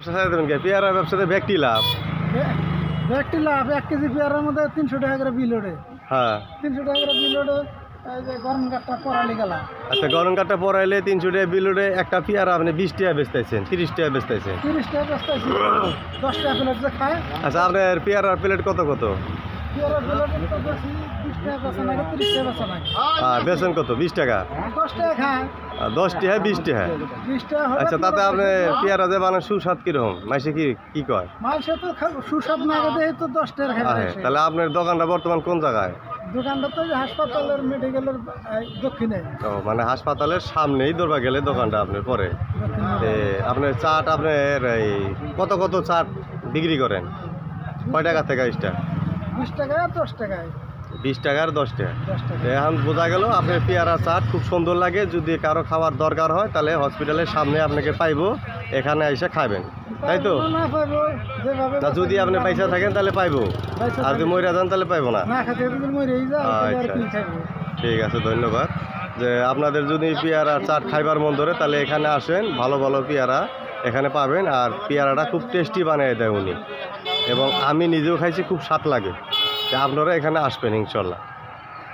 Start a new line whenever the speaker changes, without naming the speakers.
পেয়ারা ব্যবসাতে ব্যক্তি লাভ,
ব্যক্তি লাভ 1 কেজি পেয়ারার মধ্যে 300 টাকা করে বিল ওঠে।
হ্যাঁ
300 টাকা করে বিল ওঠে। এই যে গরম কাঠটা পরালি গেলা।
আচ্ছা, গরম কাঠটা পরাইলে 300 টাকা বিল উঠে, একটা পেয়ারা আপনি 20 টাকা বেচতেছেন, 30 টাকা বেচতেছেন।
30 টাকা বেচতেছি, 10 টাকা প্লেট যে খায়।
আচ্ছা, আপনার পেয়ারার প্লেট কত কত?
পেয়ারার প্লেট তো বেশি 20 টাকা বেচা নাকি, 30 টাকা বেচা নাকি।
বেচেন কত? 20 টাকা।
10 টাকা খায়।
10 টাকা 20 টাকা।
20 টাকা হবে।
আচ্ছা, তাতে আপনি পেয়ারা যে বানান সুস্বাদ কিরকম? মাইসে কি কয়?
মাইসে তো সুস্বাদ না গেলে তো 10 টাকা খায়।
তাহলে আপনার দোকানটা বর্তমান কোন জায়গায়?
দোকানটা তো হাসপাতালের মেডিকেলের দক্ষিণে।
ও, মানে হাসপাতালের সামনেই দরবা গেলে দোকানটা আপনার পরে। আপনার চাট আপনার এই কত কত চাট বিক্রি করেন? কয় টাকা থেকে স্টার্ট?
20 টাকা 10 টাকায়।
20 টাকা আর 10 টাকা।
10 টাকা।
এখন বোঝা গেল আপনার পেয়ারা চাট খুব সুন্দর লাগে। যদি কারো খাবার দরকার হয় তাহলে হসপিটালের সামনে আপনাকে পাইবো, এখানে এসে খাবেন, তাই তো?
না পাইবো যেভাবে।
না, যদি আপনি পয়সা থাকেন তাহলে পাইবো, আর যদি মরে যান তাহলে পাইবো না।
না খেতে যদি মরেই যায় আর
আচ্ছা,
কি খাবো।
ঠিক আছে, ধন্যবাদ। যে আপনাদের যদি পেয়ারা চাট খাইবার মন ধরে তাহলে এখানে আসেন, ভালো ভালো পেয়ারা এখানে পাবেন। আর পেয়ারাটা খুব টেস্টি বানিয়ে দেয় উনি, এবং আমি নিজেও খাইছি, খুব স্বাদ লাগে। আপনারা এখানে আসবেন ইনশাল্লাহ।